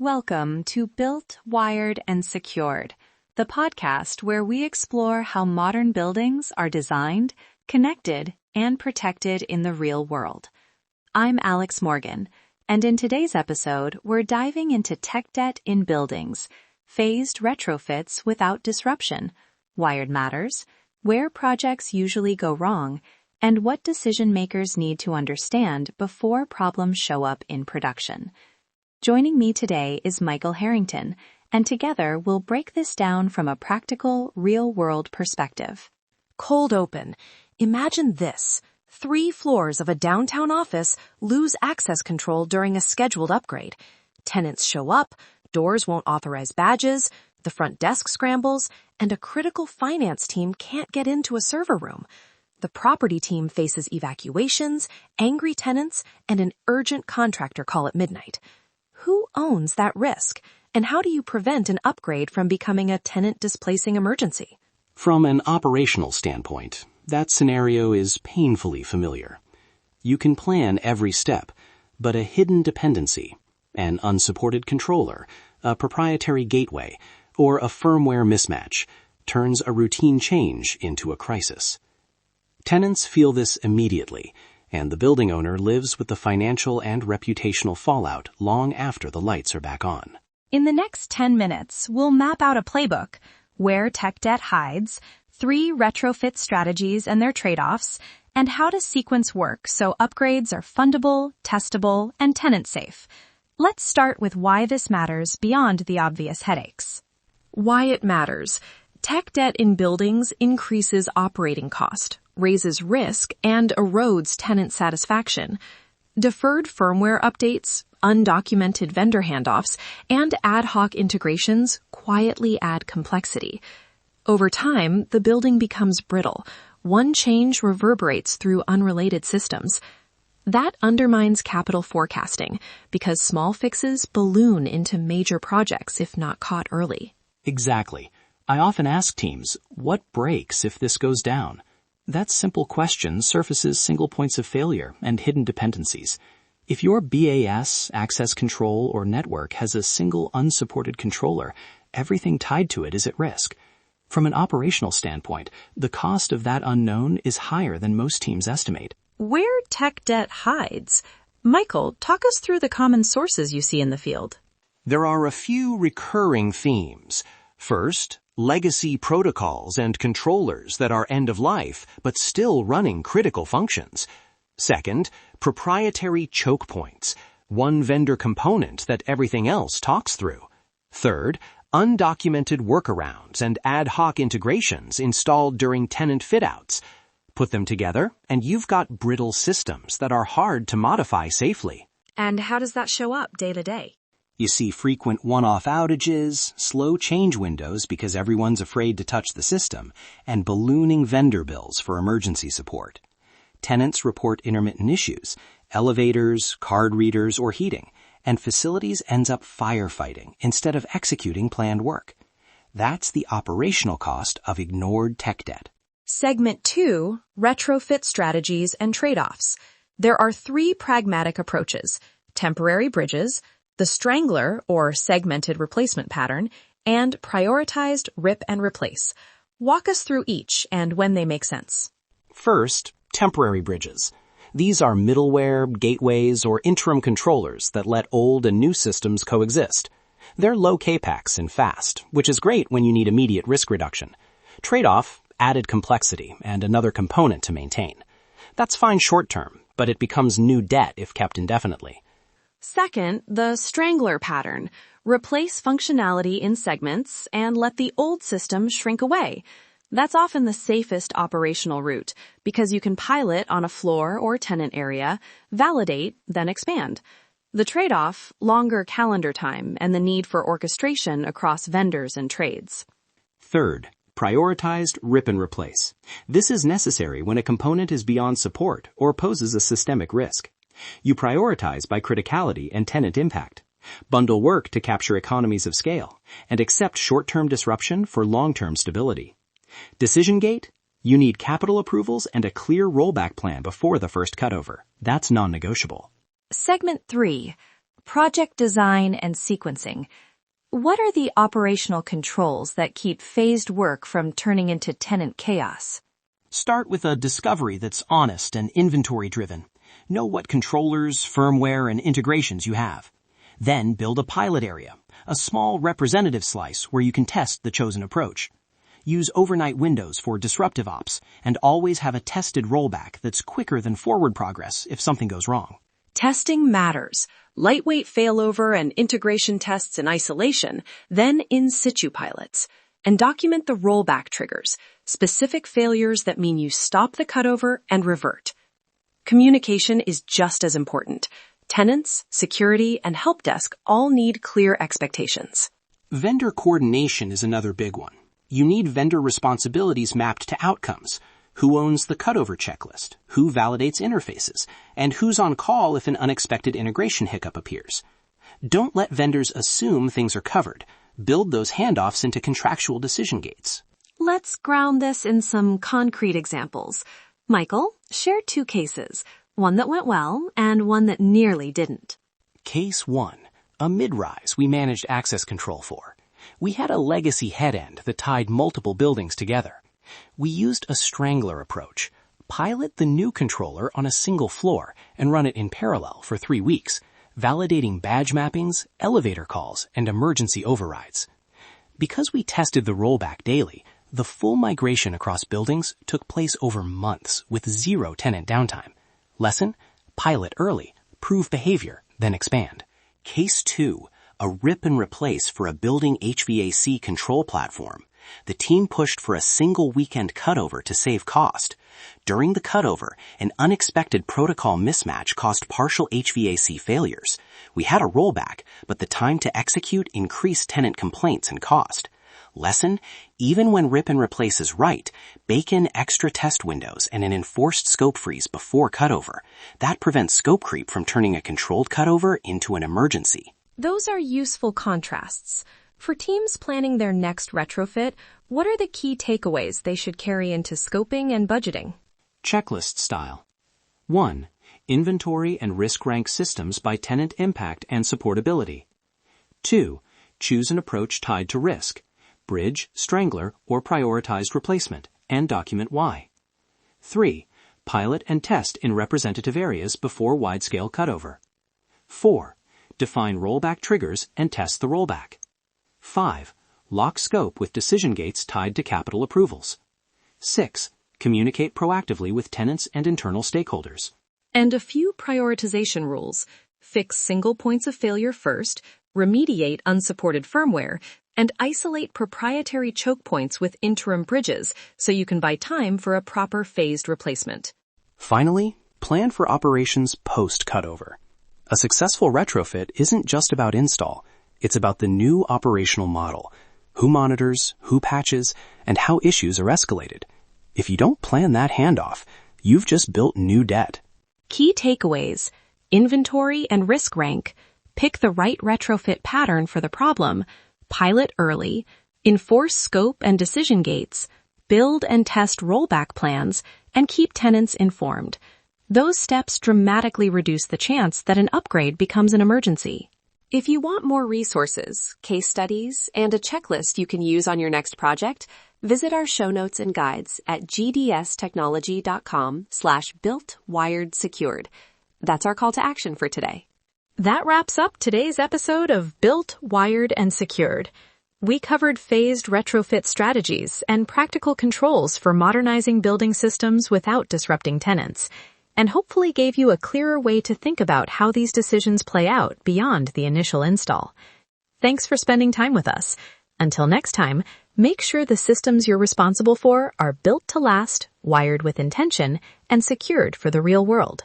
Welcome to Built, Wired, and Secured, the podcast where we explore how modern buildings are designed, connected, and protected in the real world. I'm Alex Morgan, and in today's episode, we're diving into tech debt in buildings, phased retrofits without disruption, wired matters, where projects usually go wrong, and what decision makers need to understand before problems show up in production. Joining me today is Michael Harrington, and together we'll break this down from a practical, real-world perspective. Cold open. Imagine this. 3 floors of a downtown office lose access control during a scheduled upgrade. Tenants show up, doors won't authorize badges, the front desk scrambles, and a critical finance team can't get into a server room. The property team faces evacuations, angry tenants, and an urgent contractor call at midnight. Who owns that risk? And how do you prevent an upgrade from becoming a tenant-displacing emergency? From an operational standpoint, that scenario is painfully familiar. You can plan every step, but a hidden dependency, an unsupported controller, a proprietary gateway, or a firmware mismatch turns a routine change into a crisis. Tenants feel this immediately, and the building owner lives with the financial and reputational fallout long after the lights are back on. In the next 10 minutes, we'll map out a playbook, where tech debt hides, 3 retrofit strategies and their trade-offs, and how to sequence work so upgrades are fundable, testable, and tenant-safe. Let's start with why this matters beyond the obvious headaches. Why it matters. Tech debt in buildings increases operating cost, raises risk, and erodes tenant satisfaction. Deferred firmware updates, undocumented vendor handoffs, and ad hoc integrations quietly add complexity. Over time, the building becomes brittle. One change reverberates through unrelated systems. That undermines capital forecasting because small fixes balloon into major projects if not caught early. Exactly. I often ask teams, what breaks if this goes down? That simple question surfaces single points of failure and hidden dependencies. If your BAS, access control, or network has a single unsupported controller, everything tied to it is at risk. From an operational standpoint, the cost of that unknown is higher than most teams estimate. Where tech debt hides. Michael, talk us through the common sources you see in the field. There are a few recurring themes. First, legacy protocols and controllers that are end of life but still running critical functions. Second, proprietary choke points, one vendor component that everything else talks through. Third, undocumented workarounds and ad hoc integrations installed during tenant fit-outs. Put them together, and you've got brittle systems that are hard to modify safely. And how does that show up day to day? You see frequent one-off outages, slow change windows because everyone's afraid to touch the system, and ballooning vendor bills for emergency support. Tenants report intermittent issues, elevators, card readers, or heating, and facilities ends up firefighting instead of executing planned work. That's the operational cost of ignored tech debt. Segment 2, retrofit strategies and trade-offs. There are 3 pragmatic approaches: temporary bridges, the strangler or segmented replacement pattern, and prioritized rip and replace. Walk us through each and when they make sense. First, temporary bridges. These are middleware, gateways, or interim controllers that let old and new systems coexist. They're low CAPEX and fast, which is great when you need immediate risk reduction. Trade-off, added complexity and another component to maintain. That's fine short-term, but it becomes new debt if kept indefinitely. Second, the strangler pattern. Replace functionality in segments and let the old system shrink away. That's often the safest operational route because you can pilot on a floor or tenant area, validate, then expand. The trade-off, longer calendar time and the need for orchestration across vendors and trades. Third, prioritized rip and replace. This is necessary when a component is beyond support or poses a systemic risk. You prioritize by criticality and tenant impact. Bundle work to capture economies of scale, and accept short-term disruption for long-term stability. Decision gate, you need capital approvals and a clear rollback plan before the first cutover. That's non-negotiable. Segment 3. Project design and sequencing. What are the operational controls that keep phased work from turning into tenant chaos? Start with a discovery that's honest and inventory-driven. Know what controllers, firmware, and integrations you have. Then build a pilot area, a small representative slice where you can test the chosen approach. Use overnight windows for disruptive ops, and always have a tested rollback that's quicker than forward progress if something goes wrong. Testing matters. Lightweight failover and integration tests in isolation, then in situ pilots. And document the rollback triggers, specific failures that mean you stop the cutover and revert. Communication is just as important. Tenants, security, and help desk all need clear expectations. Vendor coordination is another big one. You need vendor responsibilities mapped to outcomes. Who owns the cutover checklist? Who validates interfaces? And who's on call if an unexpected integration hiccup appears? Don't let vendors assume things are covered. Build those handoffs into contractual decision gates. Let's ground this in some concrete examples. Michael, share 2 cases, one that went well and one that nearly didn't. Case 1, a mid-rise we managed access control for. We had a legacy head end that tied multiple buildings together. We used a strangler approach. Pilot the new controller on a single floor and run it in parallel for 3 weeks, validating badge mappings, elevator calls, and emergency overrides. Because we tested the rollback daily, the full migration across buildings took place over months with 0 tenant downtime. Lesson: pilot early, prove behavior, then expand. Case 2, a rip and replace for a building HVAC control platform. The team pushed for a single weekend cutover to save cost. During the cutover, an unexpected protocol mismatch caused partial HVAC failures. We had a rollback, but the time to execute increased tenant complaints and cost. Lesson: even when rip and replace is right, bake in extra test windows and an enforced scope freeze before cutover. That prevents scope creep from turning a controlled cutover into an emergency. Those are useful contrasts. For teams planning their next retrofit, what are the key takeaways they should carry into scoping and budgeting? Checklist style. 1. Inventory and risk rank systems by tenant impact and supportability. 2. Choose an approach tied to risk. Bridge, strangler, or prioritized replacement, and document why. 3. Pilot and test in representative areas before wide-scale cutover. 4. Define rollback triggers and test the rollback. 5. Lock scope with decision gates tied to capital approvals. 6. Communicate proactively with tenants and internal stakeholders. And a few prioritization rules. Fix single points of failure first, remediate unsupported firmware, and isolate proprietary choke points with interim bridges so you can buy time for a proper phased replacement. Finally, plan for operations post-cutover. A successful retrofit isn't just about install. It's about the new operational model, who monitors, who patches, and how issues are escalated. If you don't plan that handoff, you've just built new debt. Key takeaways: inventory and risk rank, pick the right retrofit pattern for the problem, pilot early, enforce scope and decision gates, build and test rollback plans, and keep tenants informed. Those steps dramatically reduce the chance that an upgrade becomes an emergency. If you want more resources, case studies, and a checklist you can use on your next project, visit our show notes and guides at gdstechnology.com/built-wired-secured. That's our call to action for today. That wraps up today's episode of Built, Wired, and Secured. We covered phased retrofit strategies and practical controls for modernizing building systems without disrupting tenants, and hopefully gave you a clearer way to think about how these decisions play out beyond the initial install. Thanks for spending time with us. Until next time, make sure the systems you're responsible for are built to last, wired with intention, and secured for the real world.